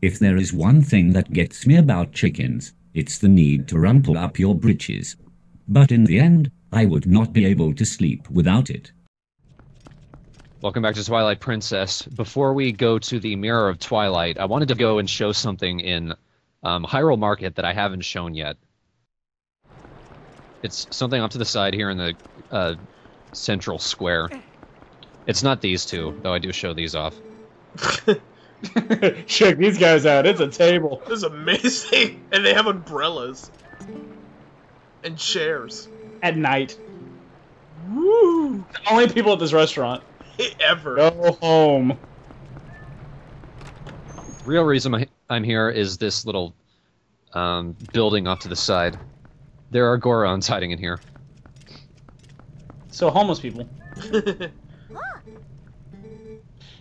If there is one thing that gets me about chickens, it's the need to rumple up your britches. But in the end, I would not be able to sleep without it. Welcome back to Twilight Princess. Before we go to the Mirror of Twilight, I wanted to go and show something in Hyrule Market that I haven't shown yet. It's something off to the side here in the central square. It's not these two, though I do show these off. Check these guys out. It's a table. This is amazing. And they have umbrellas. And chairs. At night. Woo! The only people at this restaurant. Ever. Go home. Real reason I'm here is this little building off to the side. There are Gorons hiding in here. So homeless people.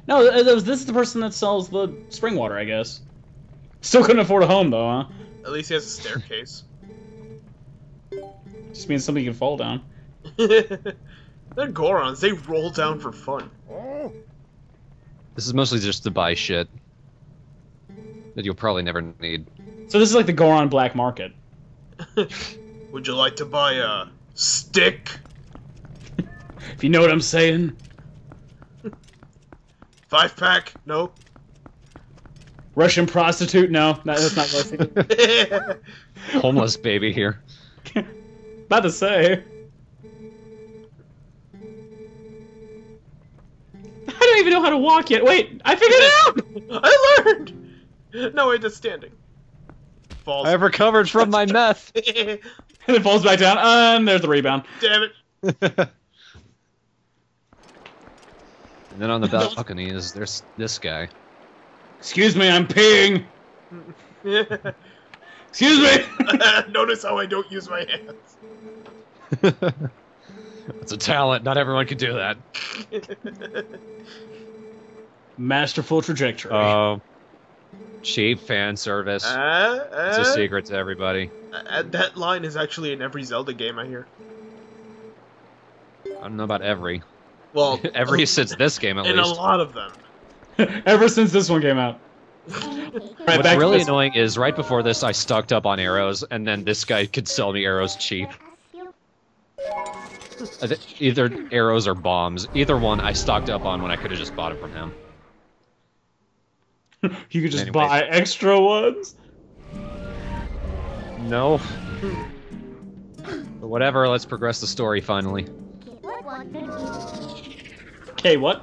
No, this is the person that sells the spring water, I guess. Still couldn't afford a home, though, huh? At least he has a staircase. Just means somebody can fall down. They're Gorons. They roll down for fun. This is mostly just to buy shit that you'll probably never need. So this is like the Goron black market. Would you like to buy a stick? If you know what I'm saying. 5-pack? No. Russian prostitute? No, that's not Russian. Homeless baby here. About to say. I don't even know how to walk yet. Wait, I figured it out! I learned! No, wait, just standing. Falls. I have recovered from my meth. And it falls back down, and there's the rebound. Damn it. And then on the balcony there's this guy. Excuse me, I'm peeing! Excuse me! Notice how I don't use my hands. It's a talent, not everyone can do that. Masterful trajectory. Cheap fan service. It's a secret to everybody. That line is actually in every Zelda game, I hear. I don't know about every. Well, every since this game, at in least. a lot of them. Ever since this one came out. What's really annoying is right before this, I stocked up on arrows, and then this guy could sell me arrows cheap. Either arrows or bombs. Either one I stocked up on when I could have just bought it from him. You could just buy extra ones? No. But whatever, let's progress the story finally. Okay, what?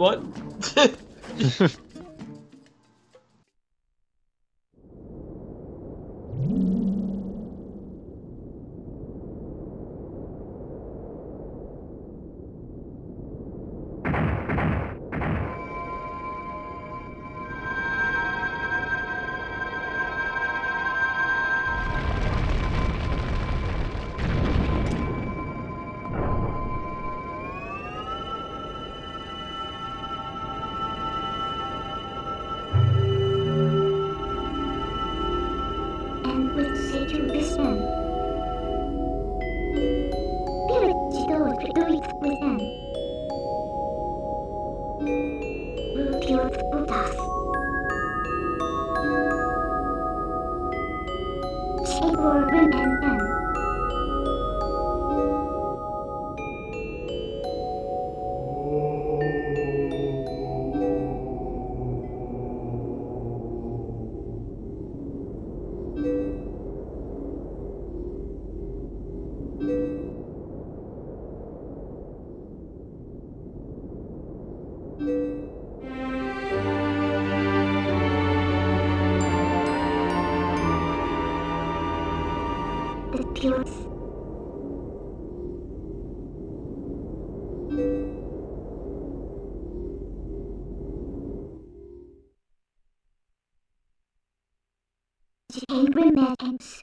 Rematches.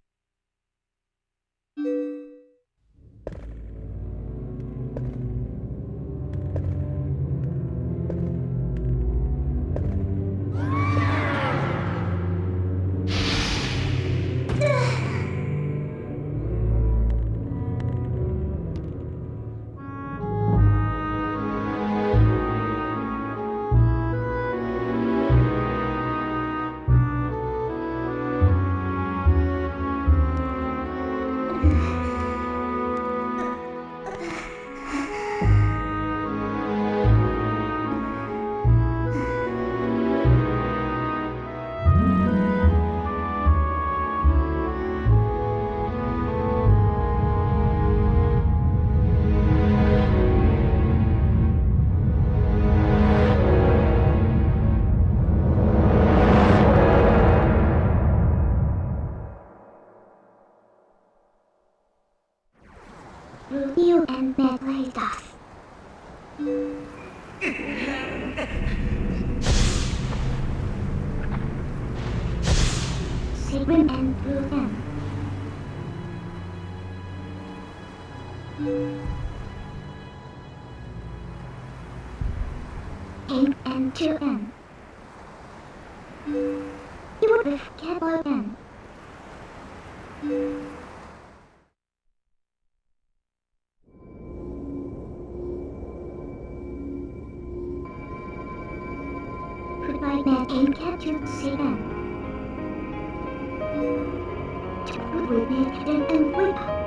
green and blue M. Pink and 2M. You with Cowboy M. Goodbye man and capture CM. Two will be hidden and wake up.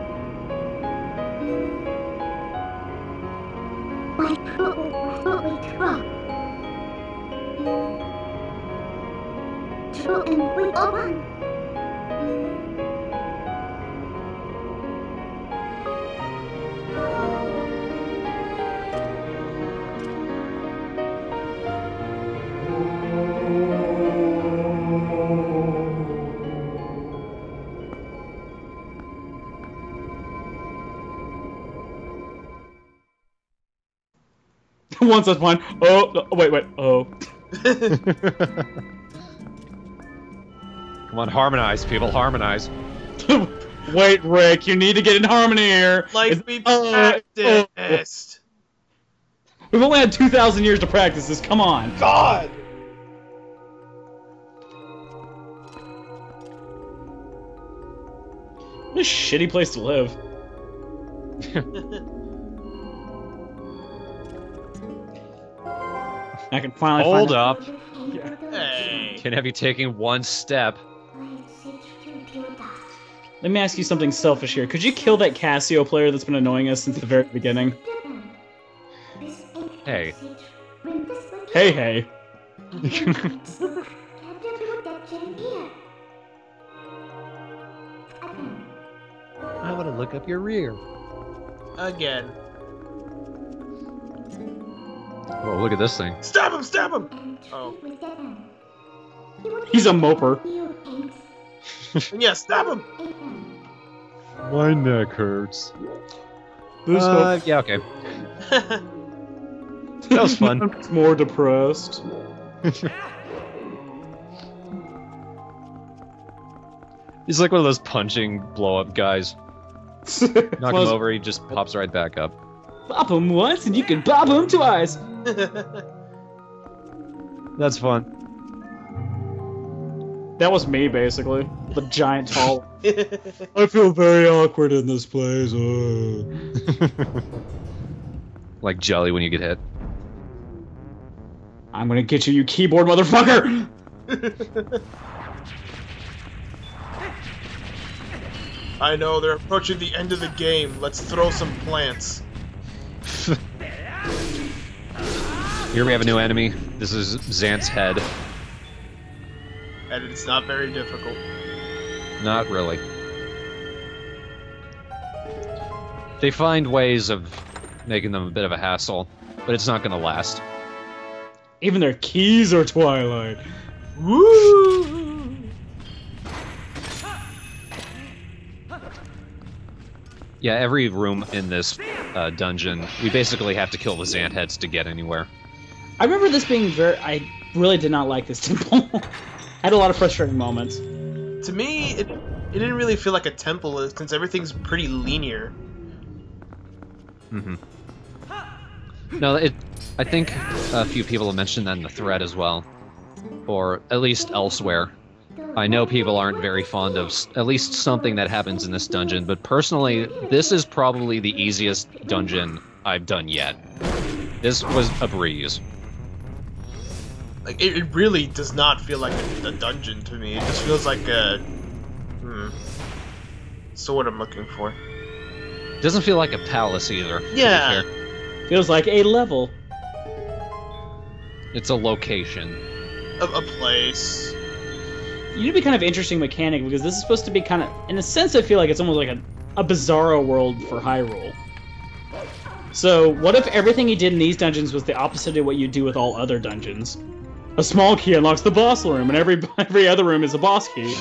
My pro will drop. Two and wake open. Once that's fine. Oh, wait. Oh. Come on, harmonize, people, harmonize. Wait, Rick, you need to get in harmony here. Like we practiced. We've only had 2,000 years to practice this. Come on. God. What a shitty place to live. I can finally Hold find up. Hey. Can't have you taking one step. Let me ask you something selfish here. Could you kill that Casio player that's been annoying us since the very beginning? Hey. Hey. I want to look up your rear. Again. Oh, look at this thing. Stab him! Stab him! Oh. He's a moper. Yeah, stab him! My neck hurts. Yeah, okay. That That was fun. I'm more depressed. He's like one of those punching blow-up guys. Knock him over, he just pops right back up. Bop him once and you can bop him twice. That's fun. That was me, basically. The giant tall. I feel very awkward in this place. Like jelly when you get hit. I'm gonna get you, you keyboard motherfucker! I know, they're approaching the end of the game. Let's throw some plants. Here we have a new enemy. This is Zant's head. And it's not very difficult. Not really. They find ways of making them a bit of a hassle, but it's not gonna last. Even their keys are Twilight. Woo! Yeah, every room in this dungeon, we basically have to kill the Zant heads to get anywhere. I remember this being I really did not like this temple. I had a lot of frustrating moments. To me, it didn't really feel like a temple since everything's pretty linear. Mm-hmm. No, I think a few people have mentioned that in the thread as well. Or at least elsewhere. I know people aren't very fond of at least something that happens in this dungeon, but personally, this is probably the easiest dungeon I've done yet. This was a breeze. Like, it really does not feel like a dungeon to me. It just feels like a... So what I'm looking for. Doesn't feel like a palace either. Yeah. To be fair. Feels like a level. It's a location. A place. You need to be kind of interesting mechanic because this is supposed to be kind of, in a sense, I feel like it's almost like a bizarro world for Hyrule. So, what if everything you did in these dungeons was the opposite of what you do with all other dungeons? A small key unlocks the boss room, and every other room is a boss key.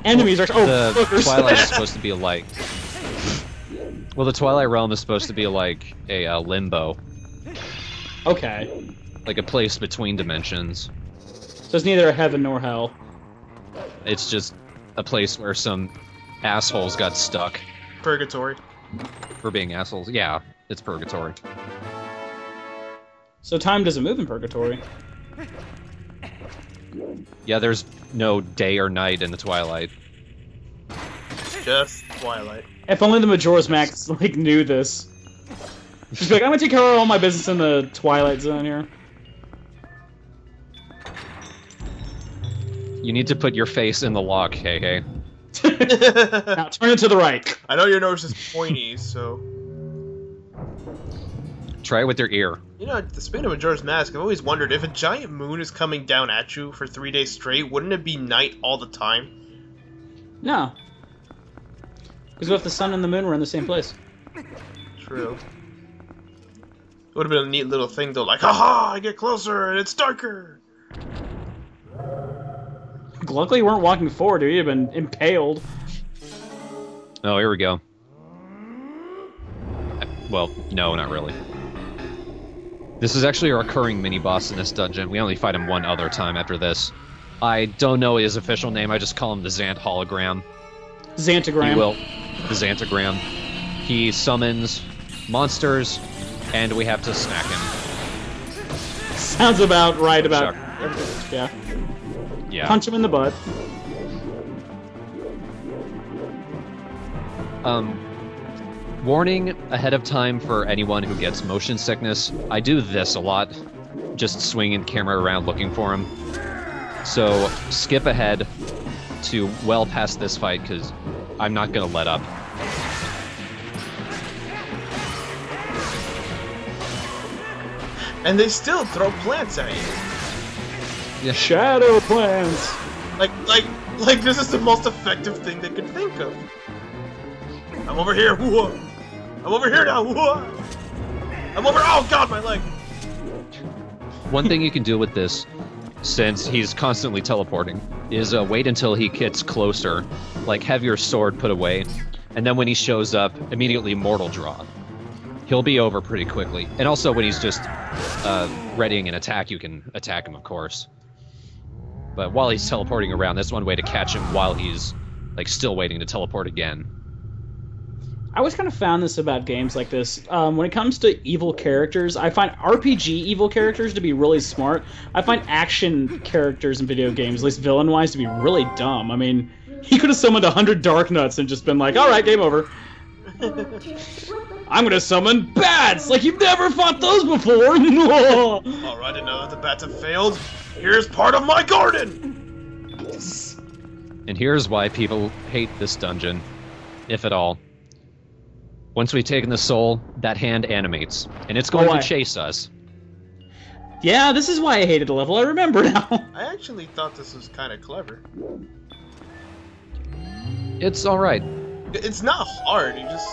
Enemies are the Twilight is supposed to be like. Well, the Twilight realm is supposed to be like a limbo, Okay. like a place between dimensions. There's neither a heaven nor hell. It's just a place where some assholes got stuck Purgatory. for being assholes. Yeah, it's purgatory. So time doesn't move in purgatory. Yeah, there's no day or night in the Twilight. Just Twilight. If only the Majora's Max like knew this. She's like, I'm gonna take care of all my business in the Twilight Zone here. You need to put your face in the lock, hey hey. Now turn it to the right. I know your nose is pointy, so... Try it with your ear. You know, speaking of Majora's Mask, I've always wondered, if a giant moon is coming down at you for 3 days straight, wouldn't it be night all the time? No. Because what if the sun and the moon were in the same place? True. It would have been a neat little thing, though, like, haha, I get closer and it's darker! Luckily you weren't walking forward, or you'd have been impaled. Oh, here we go. Well, no, not really. This is actually a recurring mini-boss in this dungeon. We only fight him one other time after this. I don't know his official name, I just call him the Zant hologram. Xantagram. He will. The Xantagram. He summons monsters, and we have to snack him. Sounds about right about Sure. everything. Yeah. Yeah. Punch him in the butt. Warning ahead of time for anyone who gets motion sickness. I do this a lot, just swinging the camera around looking for him. So skip ahead to well past this fight, because I'm not gonna let up. And they still throw plants at you. Yeah. Shadow plants. Like this is the most effective thing they could think of. I'm over here, whoa! I'm over here now, whoa! I'm over, oh god, my leg! One thing you can do with this, since he's constantly teleporting, is wait until he gets closer, like have your sword put away, and then when he shows up, immediately mortal draw. He'll be over pretty quickly. And also when he's just readying an attack, you can attack him, of course. But while he's teleporting around, that's one way to catch him while he's like still waiting to teleport again. I always kind of found this about games like this. When it comes to evil characters, I find RPG evil characters to be really smart. I find action characters in video games, at least villain-wise, to be really dumb. I mean, he could have summoned 100 Dark Nuts and just been like, alright, game over. I'm gonna summon bats! Like, you've never fought those before! Alright, and now that the bats have failed, here's part of my garden! And here's why people hate this dungeon, if at all. Once we've taken the soul, that hand animates, and it's going to chase us. Yeah, this is why I hated the level, I remember now. I actually thought this was kind of clever. It's alright. It's not hard, you just...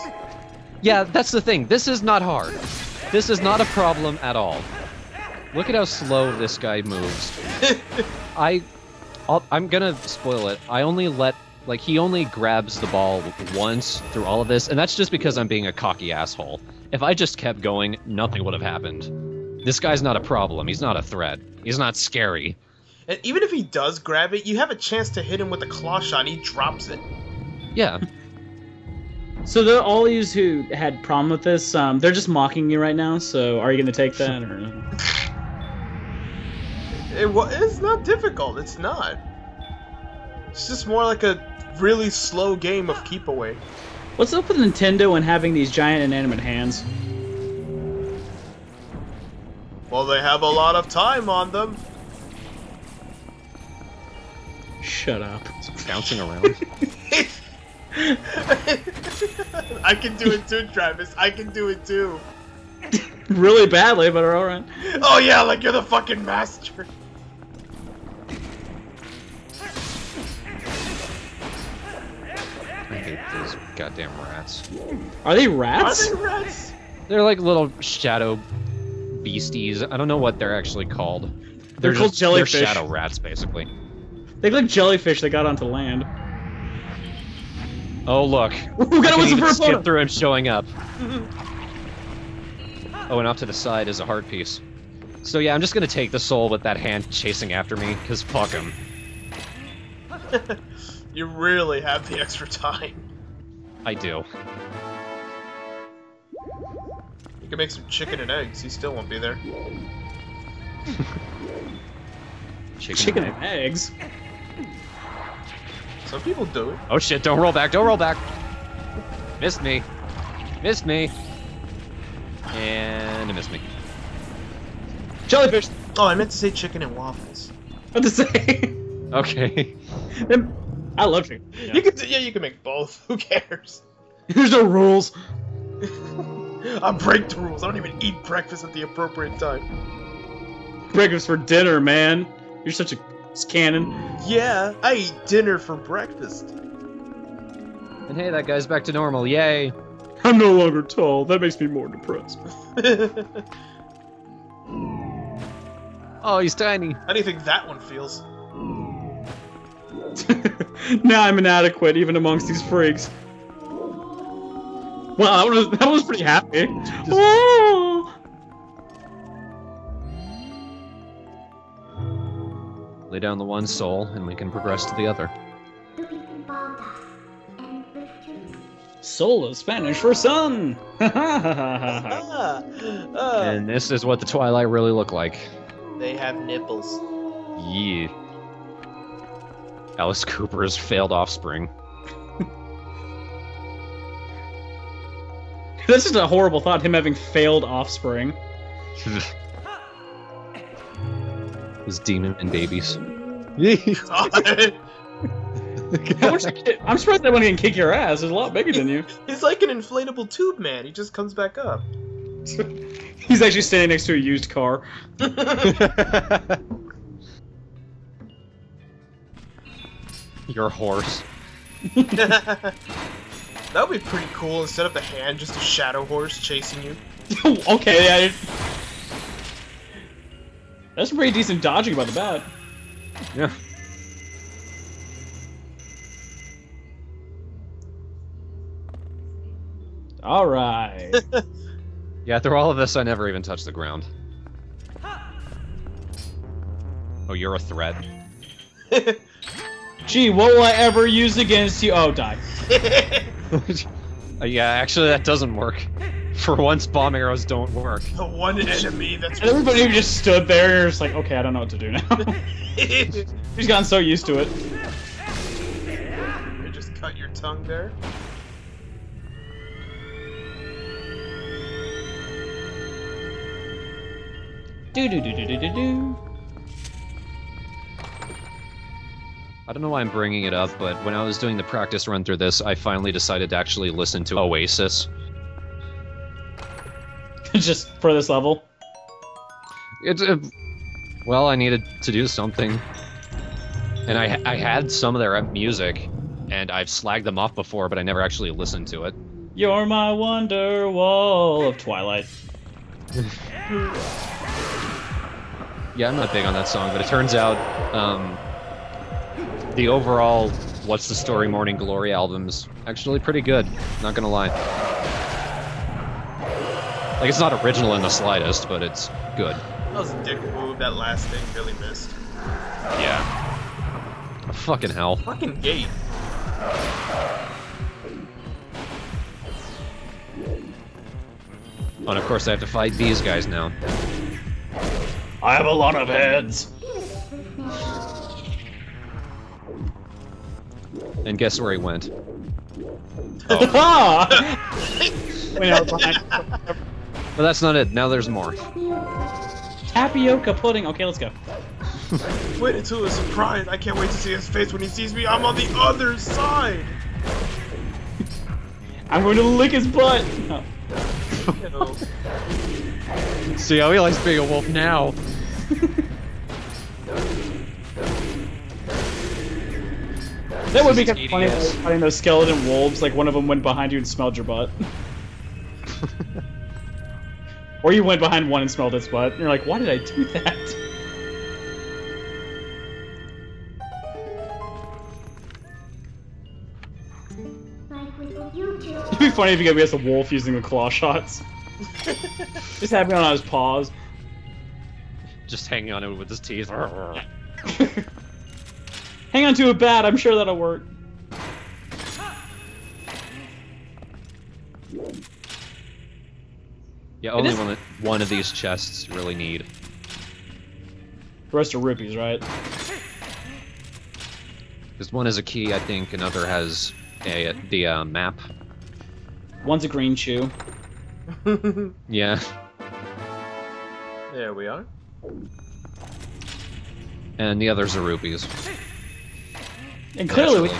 Yeah, that's the thing. This is not hard. This is not a problem at all. Look at how slow this guy moves. I'm gonna spoil it. I only let... Like, he only grabs the ball once through all of this, and that's just because I'm being a cocky asshole. If I just kept going, nothing would have happened. This guy's not a problem. He's not a threat. He's not scary. And even if he does grab it, you have a chance to hit him with a claw shot, he drops it. Yeah. So all of you who had problem with this, they're just mocking you right now, so are you going to take that, or...? It's not difficult, it's not. It's just more like a really slow game of keep away. What's up with Nintendo and having these giant inanimate hands? Well, they have a lot of time on them. Shut up. Bouncing around. I can do it too, Travis. I can do it too. Really badly, but alright. Oh yeah, like you're the fucking master. I hate those goddamn rats. Are they rats? Are they rats? They're like little shadow beasties. I don't know what they're actually called. They're called jellyfish. They're shadow rats, basically. They look like jellyfish that got onto land. Oh look! Ooh, got I him can for a skip photo. through him showing up. Oh, and off to the side is a heart piece. So yeah, I'm just gonna take the soul with that hand chasing after me, because fuck him. You really have the extra time. I do. You can make some chicken and eggs. He still won't be there. Chicken and eggs? Some people do it. Oh shit, don't roll back, don't roll back! Missed me. Missed me. And it missed me. Jellyfish! Oh, I meant to say chicken and waffles. What to say? Okay. I love chicken. Yeah. You can make both. Who cares? There's no rules. I break the rules. I don't even eat breakfast at the appropriate time. Breakfast for dinner, man. You're such a cannon. Yeah, I eat dinner for breakfast. And hey, that guy's back to normal, yay! I'm no longer tall. That makes me more depressed. Oh, he's tiny. How do you think that one feels? Now I'm inadequate, even amongst these freaks. Wow, that was pretty happy. Oh! Lay down the one soul, and we can progress to the other. Soul is Spanish for sun. And this is what the Twilight really look like. They have nipples. Yeah. Alice Cooper's failed offspring. This is a horrible thought, him having failed offspring. His demon and babies. God. I'm surprised that one can kick your ass. He's a lot bigger than you. He's like an inflatable tube man. He just comes back up. He's actually standing next to a used car. Your horse. That would be pretty cool. Instead of the hand, just a shadow horse chasing you. Okay, yeah. That's pretty decent dodging by the bat. Yeah. Alright. Yeah, through all of this, I never even touched the ground. Oh, you're a threat. Gee, what will I ever use against you? Oh, die. Yeah, actually, that doesn't work. For once, bomb arrows don't work. The one enemy that's... And everybody just stood there and you're just like, okay, I don't know what to do now. He's gotten so used to it. You just cut your tongue there. Do-do-do-do-do-do-do. I don't know why I'm bringing it up, but when I was doing the practice run through this, I finally decided to actually listen to Oasis. Just for this level? It's well, I needed to do something. And I had some of their music, and I've slagged them off before, but I never actually listened to it. You're my wonder wall of Twilight. Yeah, I'm not big on that song, but it turns out, the overall What's the Story Morning Glory album's actually pretty good, not gonna lie. Like, it's not original in the slightest, but it's good. That was a dick move. That last thing really missed. Yeah. Fucking hell. Fucking gate. Oh, and of course I have to fight these guys now. I have a lot of heads. And guess where he went? Wait, no, behind. But that's not it, now there's more. Tapioca pudding. Okay, let's go. Wait until it's surprise. I can't wait to see his face when he sees me. I'm on the other side. I'm going to lick his butt. Oh. You know. See how he likes being a wolf now. That would be kind of Tedious. funny, like, fighting those skeleton wolves, like one of them went behind you and smelled your butt. Or you went behind one and smelled its butt, and you're like, why did I do that? It'd be funny if you could be as a wolf using the claw shots. Just having on his paws. Just hanging on it with his teeth. Hang on to a bat, I'm sure that'll work. Yeah, only one of these chests really need. The rest are rupees, right? Because one has a key, I think, another has the map. One's a green shoe. Yeah. There we are. And the others are rupees. And clearly we...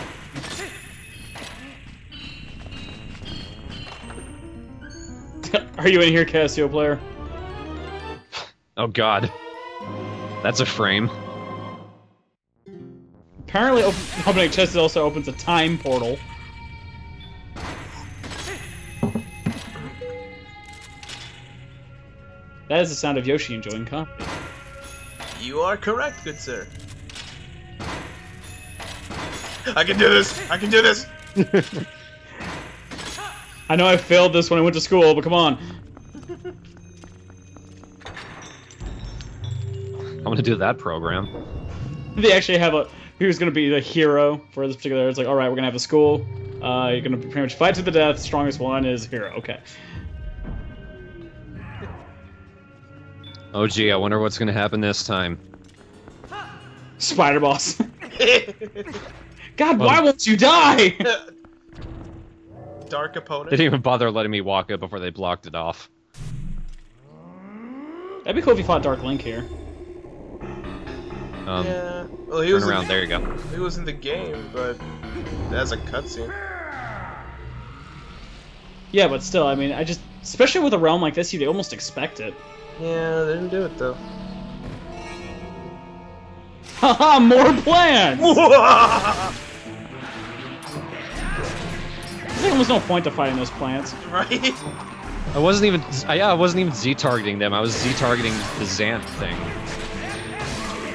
Are you in here, Casio player? Oh god. That's a frame. Apparently opening chests also opens a time portal. That is the sound of Yoshi enjoying coffee. You are correct, good sir. I can do this! I can do this! I know I failed this when I went to school, but come on. I want to do that program. They actually have who's going to be the hero for this particular... It's like, alright, we're going to have a school. You're going to pretty much fight to the death. Strongest one is hero. Okay. Oh gee, I wonder what's gonna happen this time. Spider boss. God, why won't you die? Dark opponent. They didn't even bother letting me walk it before they blocked it off. That'd be cool if you fought Dark Link here. Yeah. Well, he turn was around, there you go. He was in the game, but that's a cutscene. Yeah, but still, I mean, especially with a realm like this, you'd almost expect it. Yeah, they didn't do it though. Haha, more plans! There's almost no point to fighting those plants. Right? I wasn't even Z-targeting them, I was Z-targeting the Zant thing.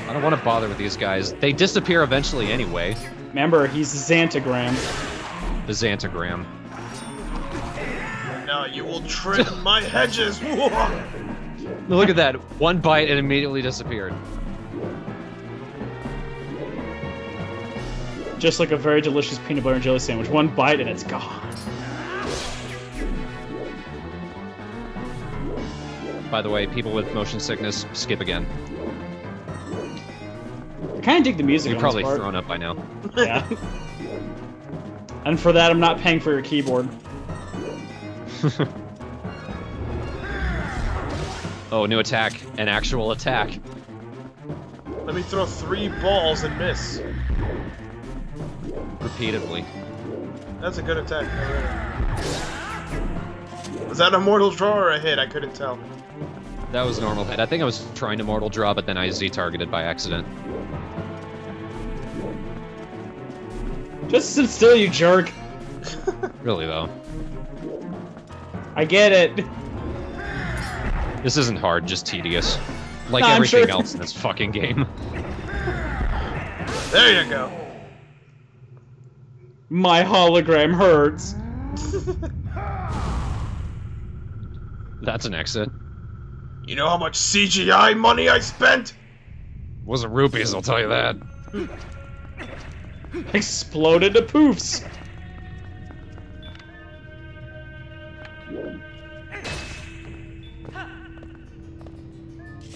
I don't want to bother with these guys. They disappear eventually anyway. Remember, he's Xantagram. The Xantagram. Now you will trim my hedges! Look at that. One bite and immediately disappeared. Just like a very delicious peanut butter and jelly sandwich. One bite and it's gone. By the way, people with motion sickness, skip again. I kind of dig the music. You're on probably this part. thrown up by now. Yeah. And for that, I'm not paying for your keyboard. Oh, new attack. An actual attack. Let me throw 3 balls and miss. Repeatedly. That's a good attack. Was that a mortal draw or a hit? I couldn't tell. That was normal hit. I think I was trying to mortal draw, but then I Z-targeted by accident. Just sit still, you jerk. Really, though. I get it. This isn't hard, just tedious. Like No, I'm everything sure. else in this fucking game. There you go. My hologram hurts. That's an exit. You know how much CGI money I spent? Wasn't rupees, I'll tell you that. Exploded to poofs.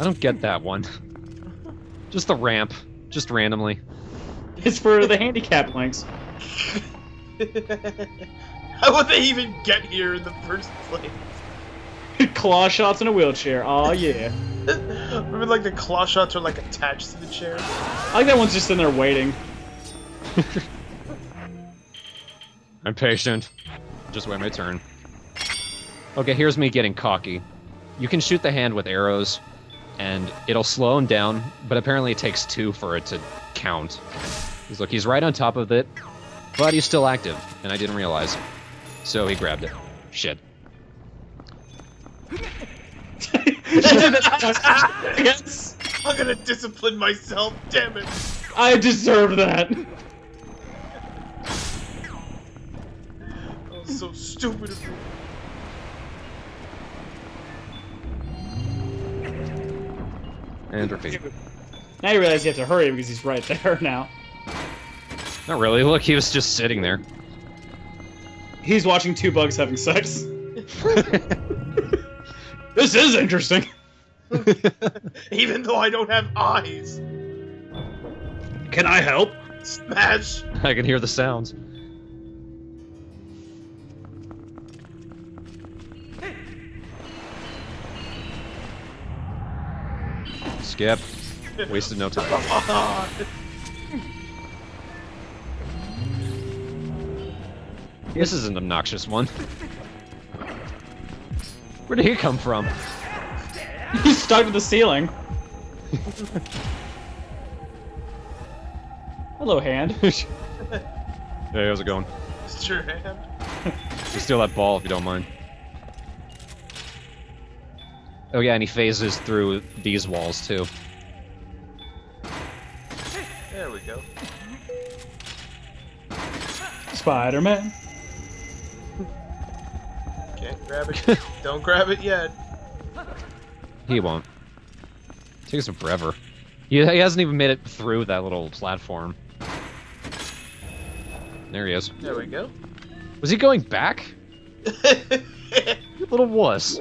I don't get that one. Just the ramp. Just randomly. It's for the handicap links. How would they even get here in the first place? Claw shots in a wheelchair. Aw, yeah. Remember, like, the claw shots are, like, attached to the chair? I like that one's just in there waiting. I'm patient. Just wait my turn. Okay, here's me getting cocky. You can shoot the hand with arrows, and it'll slow him down, but apparently it takes 2 for it to count. Look, he's right on top of it, but he's still active, and I didn't realize. So he grabbed it. Shit. Yes. I'm gonna discipline myself, damn it! I deserve that. That was so stupid of me. And repeat. Now you realize you have to hurry because he's right there now. Not really. Look, he was just sitting there. He's watching two bugs having sex. This is interesting. Even though I don't have eyes. Can I help? Smash! I can hear the sounds. Skip. Wasted no time. This is an obnoxious one. Where did he come from? He's stuck to the ceiling. Hello, hand. Hey, how's it going? It's your hand. Just steal that ball if you don't mind. Oh yeah, and he phases through these walls too. There we go. Spider-Man. Can't grab it. Don't grab it yet. He won't. Takes him forever. He hasn't even made it through that little platform. There he is. There we go. Was he going back? Little wuss.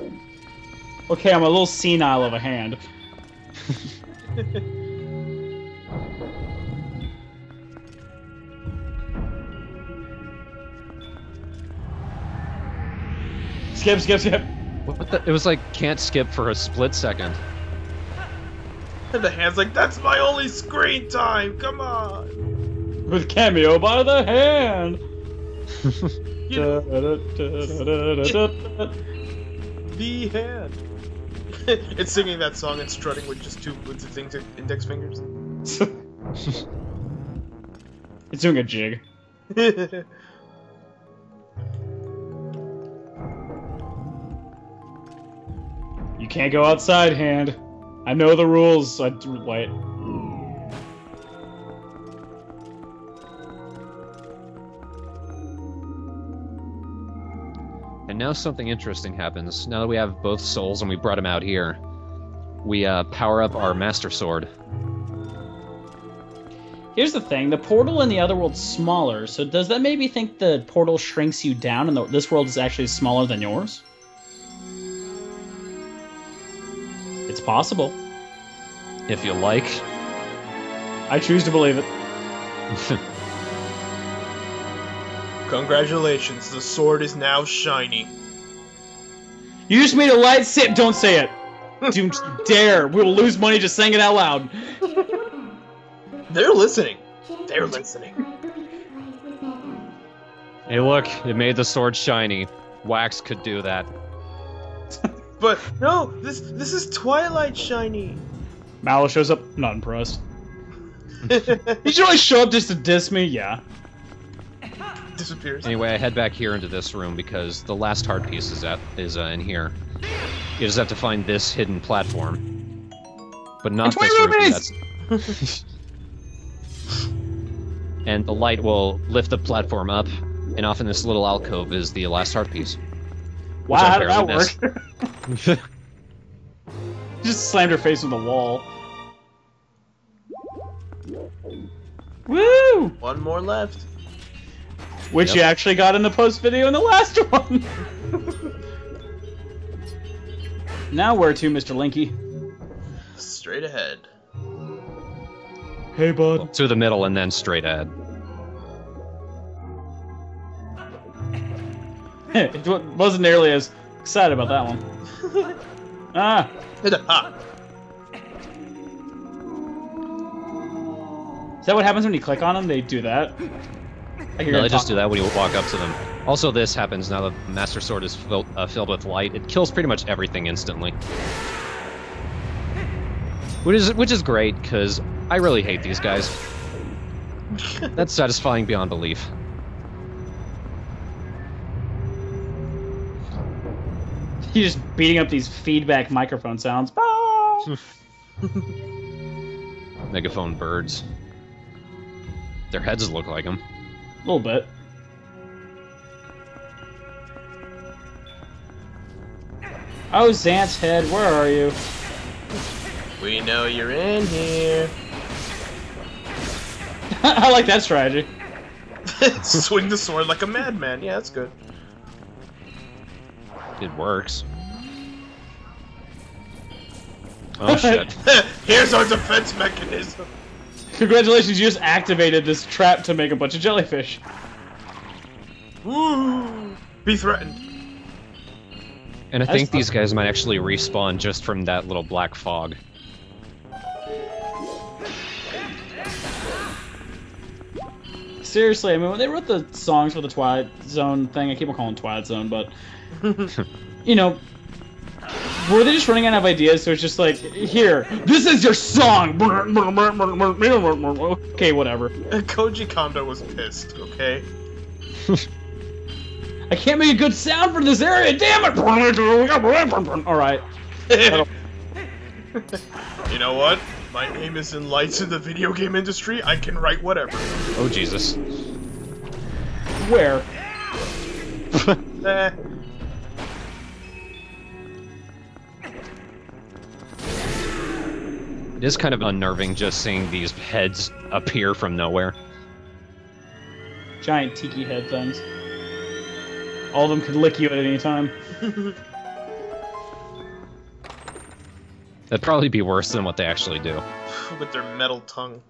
Okay, I'm a little senile of a hand. Skip, skip, skip. What the? It was like can't skip for a split second. And the hand's like, that's my only screen time, come on! With cameo by the hand. You know, the hand. It's singing that song and strutting with just with its index fingers. It's doing a jig. You can't go outside, hand. I know the rules. Wait. And now something interesting happens. Now that we have both souls and we brought him out here, we power up our Master Sword. Here's the thing, the portal in the other world's smaller, so does that maybe think the portal shrinks you down and this world is actually smaller than yours? It's possible. If you like. I choose to believe it. Congratulations, the sword is now shiny. You just made a light sip, don't say it! Don't dare, we will lose money just saying it out loud. They're listening. They're listening. Hey look, it made the sword shiny. Wax could do that. But no, this is Twilight shiny. Mallow shows up, not impressed. You should always show up just to diss me? Yeah. Disappears. Anyway, I head back here into this room because the last heart piece is in here. You just have to find this hidden platform. But not this room. That's... And the light will lift the platform up, and off in this little alcove is the last heart piece. Wow, how did that work? Just slammed her face on the wall. Woo! One more left. Which you actually got in the post video in the last one. Now where to, Mr. Linky? Straight ahead. Hey, bud. Well, to the middle and then straight ahead. It wasn't nearly as excited about that one. Ah. Is that what happens when you click on them? They do that? No, they just do that when you walk up to them. Also, this happens now that the Master Sword is filled with light. It kills pretty much everything instantly. Which is great, because I really hate these guys. That's satisfying beyond belief. You're just beating up these feedback microphone sounds. Megaphone birds. Their heads look like them. A little bit. Oh, Zant's head, where are you? We know you're in here. I like that strategy. Swing the sword like a madman. Yeah, that's good. It works. Oh shit. Here's our defense mechanism. Congratulations, you just activated this trap to make a bunch of jellyfish. Woo! Be threatened. And I That's think these guys might actually respawn just from that little black fog. Seriously, I mean, when they wrote the songs for the Twilight Zone thing, I keep on calling it Twilight Zone, but, you know, were they just running out of ideas, so it's just like, here, this is your song! Okay, whatever. Koji Kondo was pissed, okay? I can't make a good sound for this area, damn it! Alright. You know what? My name is in lights in the video game industry. I can write whatever. Oh Jesus. Where? Eh. It is kind of unnerving just seeing these heads appear from nowhere. Giant tiki head things. All of them could lick you at any time. That'd probably be worse than what they actually do. With their metal tongue.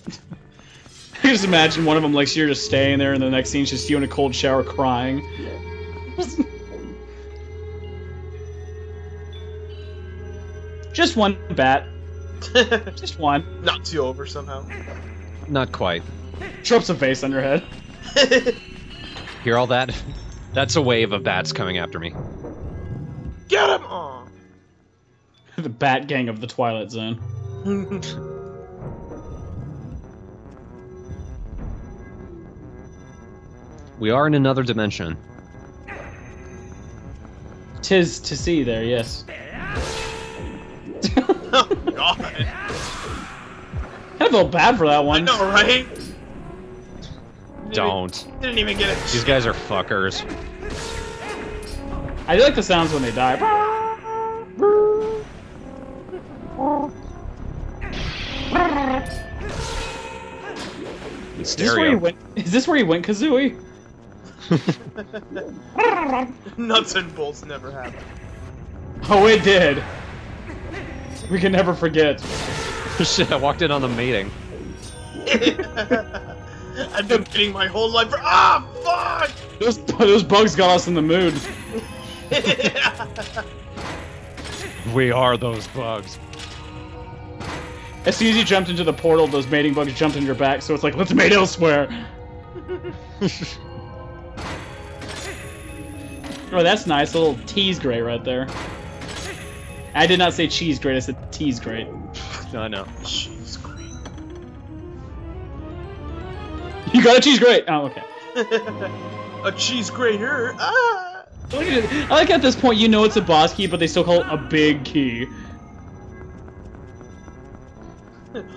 I can just imagine one of them, like, you're just staying there, and the next scene's just you in a cold shower crying. Just one bat. Just one. Knocks you over somehow. Not quite. Drops a vase on your head. Hear all that? That's a wave of bats coming after me. Get him! Aw. The bat gang of the Twilight Zone. We are in another dimension. 'Tis to see there, yes. Oh, God. I felt bad for that I one. know, right? Don't. Didn't even get it. These guys are fuckers. I do like the sounds when they die. In Is this where he stereo. went? Is this where he went, Kazooie? Nuts and bolts never happen. Oh, it did. We can never forget. Shit, I walked in on the meeting. I've been waiting my whole life for. Ah, fuck! Those bugs got us in the mood. We are those bugs. As soon as you jumped into the portal, those mating bugs jumped in your back, so it's like, let's mate elsewhere. Oh, that's nice. A little tease grate right there. I did not say cheese grate, I said tease grate. I know. Jeez, great. You got a cheese grate! Oh, okay. A cheese grater. Ah! Look at it. I like at this point you know it's a boss key, but they still call it a big key.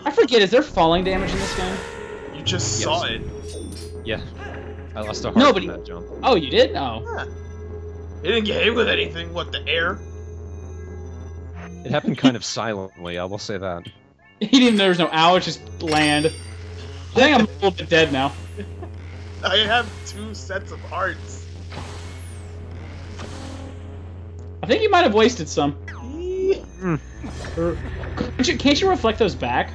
I forget, is there falling damage in this game? You just Yes. saw it. Yeah. I lost a heart No, from but he- that jump. Oh, you did? Oh. Yeah. It didn't get hit with anything. What, the air? It happened kind of silently, I will say that. He didn't even know there was no ow, it's just land. I think I'm a little bit dead now. I have 2 sets of hearts. I think you might have wasted some. Mm. Can't you reflect those back?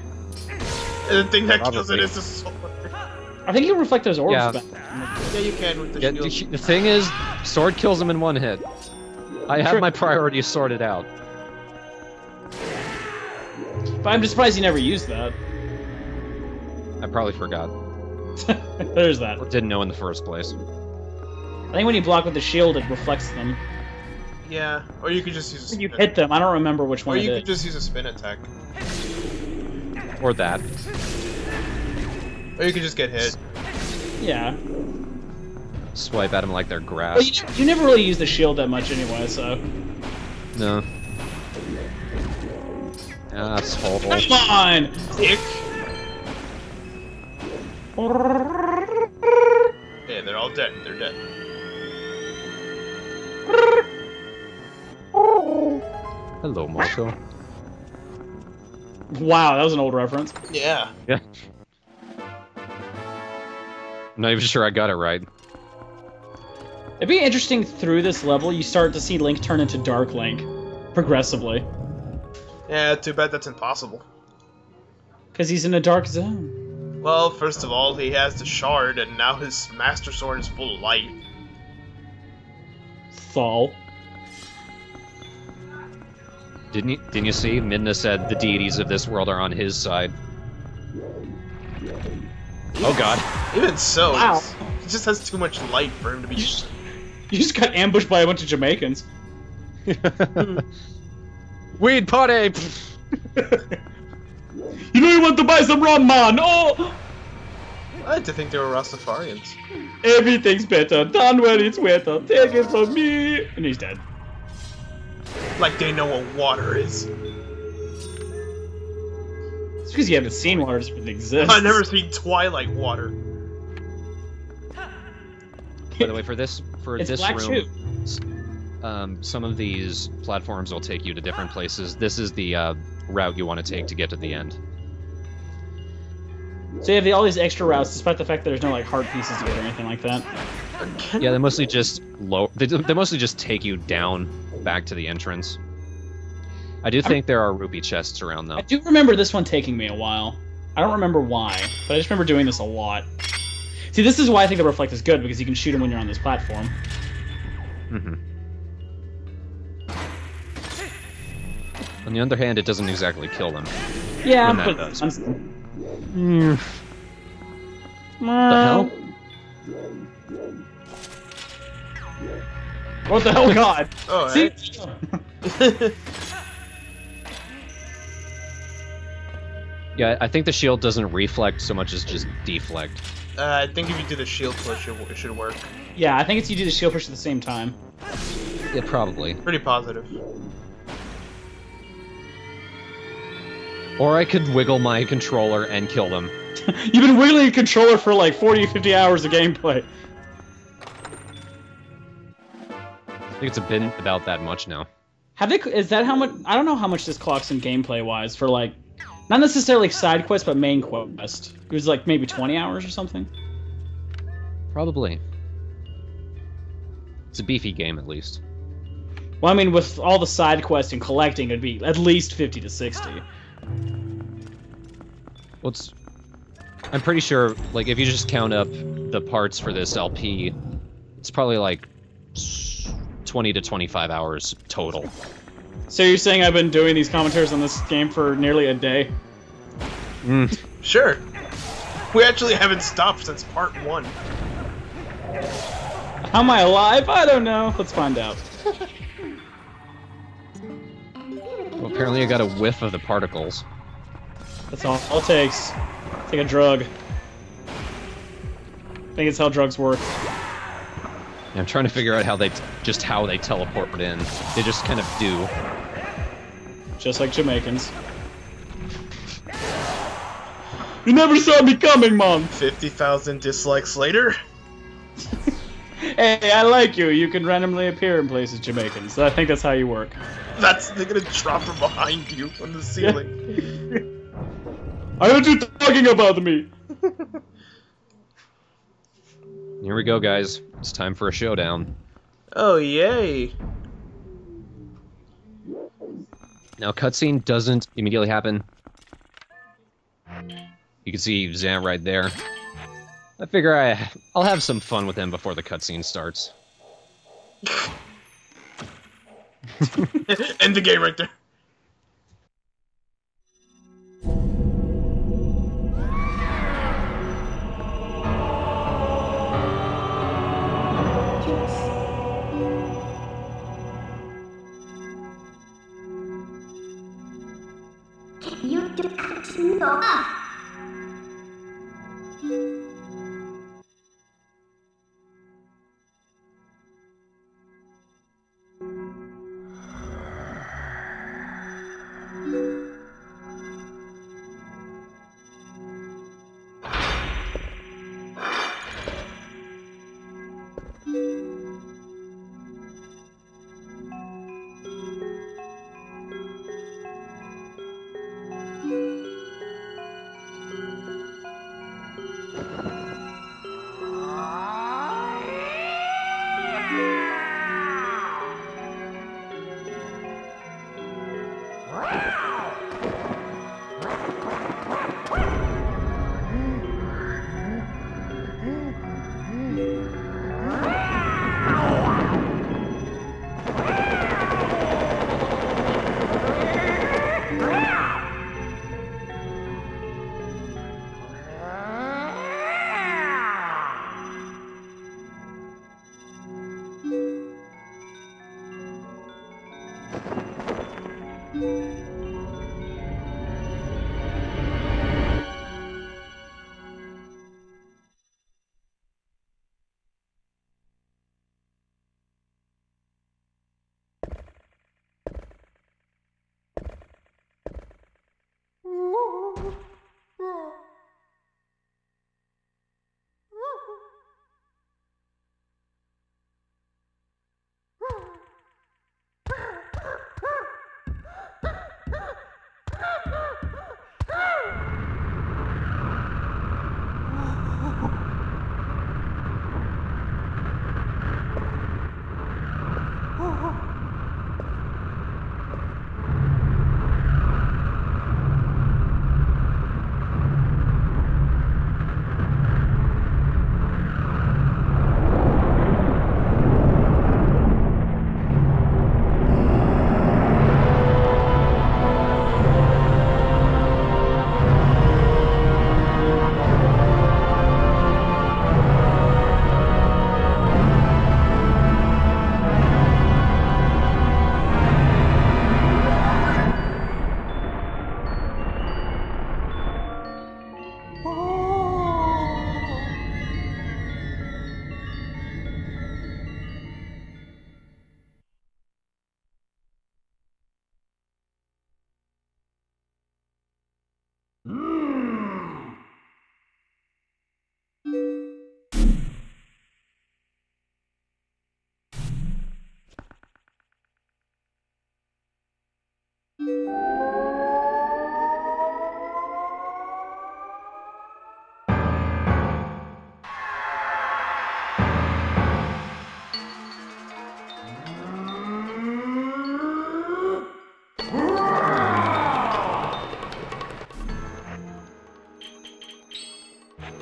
And the thing that kills it Probably. is the sword. I think you reflect those orbs Yeah. back. Yeah, you can with the Yeah, shield. the thing is, sword kills him in one hit. I have Sure. my priorities sorted out. But I'm just surprised you never used that. I probably forgot. There's that. Or didn't know in the first place. I think when you block with the shield, it reflects them. Yeah, or you could just use a spin. You hit them. I don't remember which Or one it you is. could just use a spin attack. Or that. Or you could just get hit. Yeah. Swipe at them like they're But grass. you never really use the shield that much anyway, so. No. Asshole. Come on! Dick. Yeah, they're all dead. They're dead. Hello, Marco. Wow, that was an old reference. Yeah. Yeah. I'm not even sure I got it right. It'd be interesting through this level, you start to see Link turn into Dark Link. Progressively. Yeah, too bad that's impossible. Because he's in a dark zone. Well, first of all, he has the shard, and now his Master Sword is full of light. Fall. Didn't you see? Midna said the deities of this world are on his side. Oh god. Even so, Wow. he just has too much light for him to be... You just got ambushed by a bunch of Jamaicans. Weed party! You know you want to buy some rum, man! Oh! I had to think they were Rastafarians. Everything's better done when it's wetter. Take it from me! And he's dead. Like they know what water is. It's because you haven't seen water just it exists. I've never seen Twilight water. By the way, for this It's black room, some of these platforms will take you to different places. This is the route you want to take to get to the end. So you have all these extra routes, despite the fact that there's no like heart pieces to get or anything like that. Yeah, they mostly just They mostly just take you down back to the entrance. I do think there are rupee chests around though. I do remember this one taking me a while. I don't remember why, but I just remember doing this a lot. See, this is why I think the reflect is good, because you can shoot him when you're on this platform. Mm-hmm. On the other hand, it doesn't exactly kill them. Yeah, When that but does. the hell? What the hell, God? Oh, See? Yeah, I think the shield doesn't reflect so much as just deflect. I think if you do the shield push, it should work. Yeah, I think it's you do the shield push at the same time. Yeah, probably. Pretty positive. Or I could wiggle my controller and kill them. You've been wiggling a controller for like 40 or 50 hours of gameplay. I think it's been about that much now. Have they? Is that how much? I don't know how much this clocks in gameplay wise for like, not necessarily side quest, but main quest. It was like maybe 20 hours or something. Probably. It's a beefy game, at least. Well, I mean, with all the side quests and collecting, it'd be at least 50 to 60. Well, I'm pretty sure, like, if you just count up the parts for this LP, it's probably like 20 to 25 hours total. So you're saying I've been doing these commentaries on this game for nearly a day? Sure. We actually haven't stopped since part 1. How am I alive? I don't know. Let's find out. Well, apparently I got a whiff of the particles. That's all it takes. Take a drug. I think it's how drugs work. Yeah, I'm trying to figure out how they teleport in. They just kind of do. Just like Jamaicans. You never saw me coming, Mom! 50,000 dislikes later? Hey, I like you. You can randomly appear in places, Jamaicans. I think that's how you work. They're gonna drop from behind you on the ceiling. I heard you talking about me! Here we go, guys. It's time for a showdown. Oh, yay. Now, cutscene doesn't immediately happen. You can see Zant right there. I figure I'll have some fun with him before the cutscene starts. End the game right there.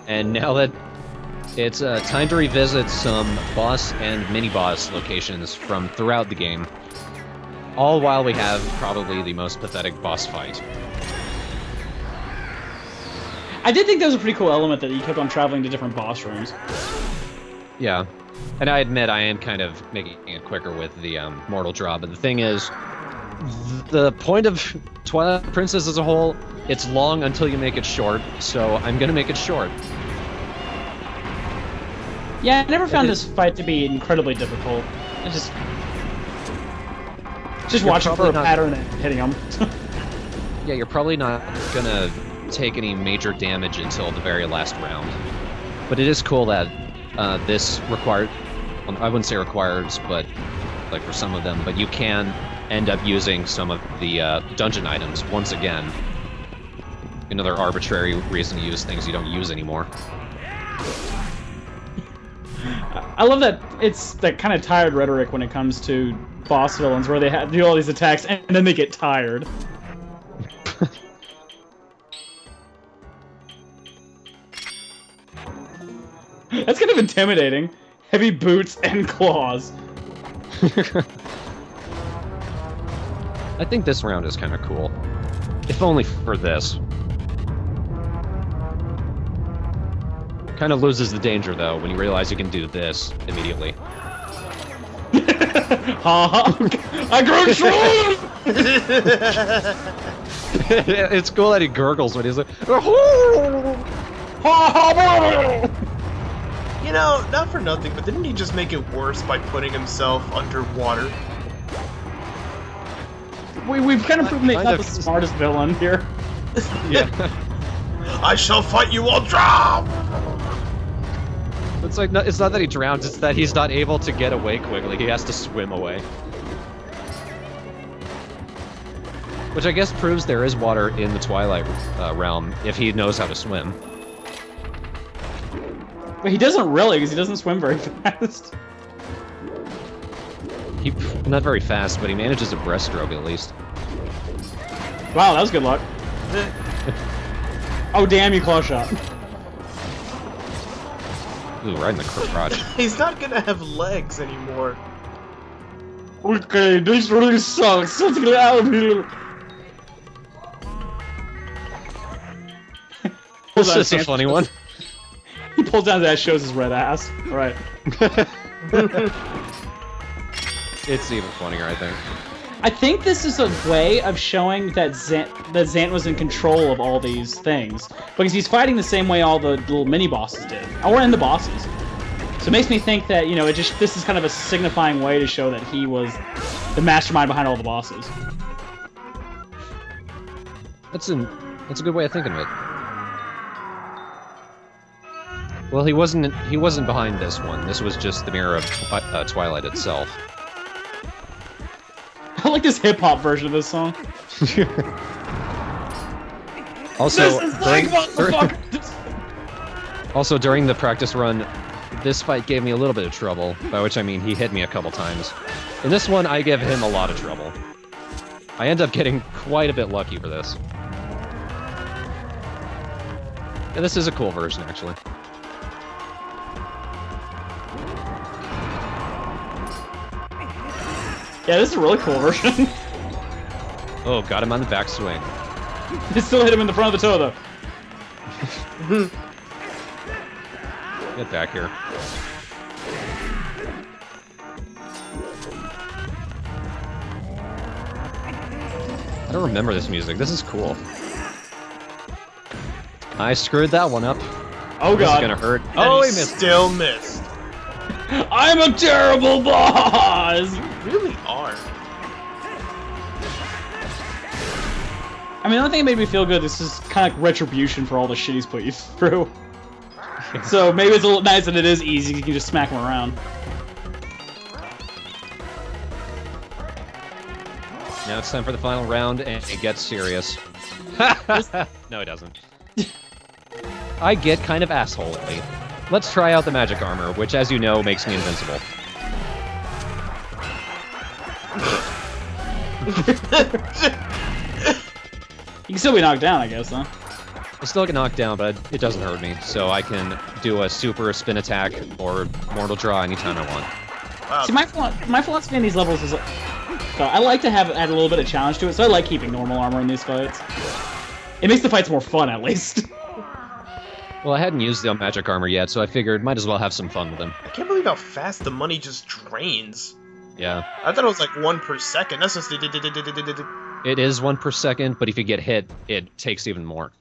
And now that it's time to revisit some boss and mini-boss locations from throughout the game, all while we have probably the most pathetic boss fight. I did think that was a pretty cool element that you kept on traveling to different boss rooms. Yeah, and I admit I am kind of making it quicker with the mortal draw, but the thing is, the point of Twilight Princess as a whole, it's long until you make it short, so I'm gonna make it short. Yeah, I never found this fight to be incredibly difficult. I just watching for a pattern and hitting them. Yeah, you're probably not gonna take any major damage until the very last round. But it is cool that this required, well, I wouldn't say requires, but like for some of them, but you can end up using some of the dungeon items once again. Another arbitrary reason to use things you don't use anymore. I love that it's that kind of tired rhetoric when it comes to boss villains, where they do all these attacks and then they get tired. That's kind of intimidating. Heavy boots and claws. I think this round is kind of cool. If only for this. Kind of loses the danger, though, when you realize you can do this immediately. I grew strong! It's cool that he gurgles when he's like... You know, not for nothing, but didn't he just make it worse by putting himself underwater? We've kind of proven that he's not the smartest villain here. Yeah. I shall fight you while drown! It's like, it's not that he drowns, it's that he's not able to get away quickly. He has to swim away. Which I guess proves there is water in the Twilight realm, if he knows how to swim. But he doesn't really, because he doesn't swim very fast. Not very fast, but he manages a breaststroke at least. Wow, that was good luck. Oh damn, you claw shot. Ooh, right in the crotch. He's not gonna have legs anymore. Okay, this really sucks. Let's get out of here. This is a funny one. He pulls down that shows his red ass. Alright. It's even funnier, I think. I think this is a way of showing that Zant was in control of all these things. Because he's fighting the same way all the little mini-bosses did. Or in the bosses. So it makes me think that, you know, this is kind of a signifying way to show that he was the mastermind behind all the bosses. That's a good way of thinking of it. Well, he wasn't behind this one. This was just the mirror of Twilight itself. I like this hip-hop version of this song. Also, during the practice run, this fight gave me a little bit of trouble, by which I mean he hit me a couple times. In this one, I give him a lot of trouble. I end up getting quite a bit lucky for this. And this is a cool version, actually. Yeah, this is a really cool version. Oh, got him on the backswing. It still hit him in the front of the toe, though. Get back here. I don't remember this music. This is cool. I screwed that one up. Oh god. This is gonna hurt. And Oh, he he missed. still missed. I'm a terrible boss! You really are. I mean, the only thing that made me feel good, this is kind of like retribution for all the shit he's put you through. So maybe it's a little nice that it is easy, you can just smack him around. Now it's time for the final round, and it gets serious. No, it doesn't. I get kind of assholey. Let's try out the magic armor, which, as you know, makes me invincible. You can still be knocked down, I guess, huh? I still get knocked down, but it doesn't hurt me, so I can do a super spin attack or mortal draw anytime I want. Wow. See, my philosophy in these levels is, I like to add a little bit of challenge to it, so I like keeping normal armor in these fights. It makes the fights more fun, at least. Well, I hadn't used the magic armor yet, so I figured might as well have some fun with him. I can't believe how fast the money just drains. Yeah. I thought it was like 1 per second. That's just... It is 1 per second, but if you get hit, it takes even more.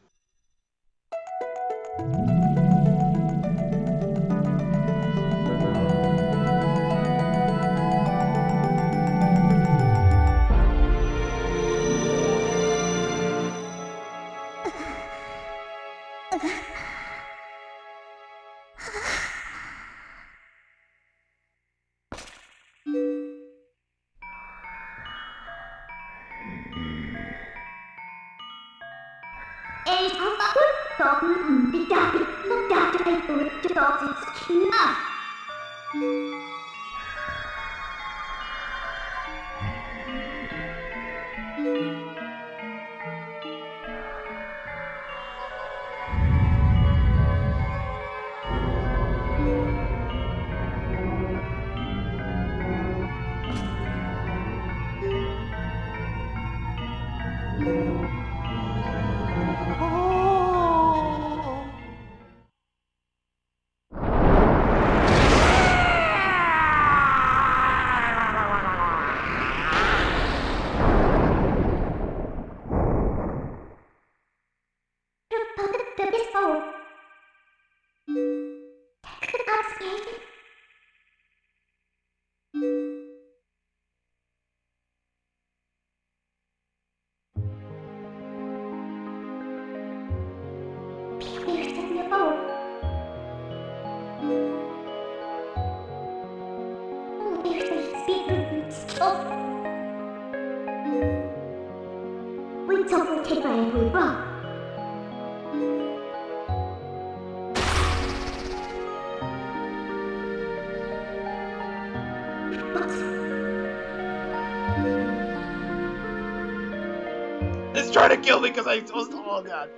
It's trying to kill me because I was... Oh, God.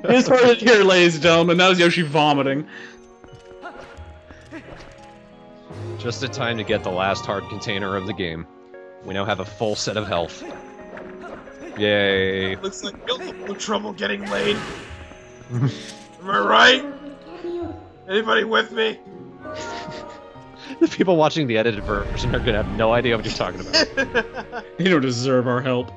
It's hard to hear, ladies and gentlemen. That was Yoshi vomiting. Just in time to get the last hard container of the game. We now have a full set of health. Yay. Looks like you'll have no trouble getting laid. Am I right? Anybody with me? The people watching the edited version are gonna have no idea what you're talking about. You don't deserve our help.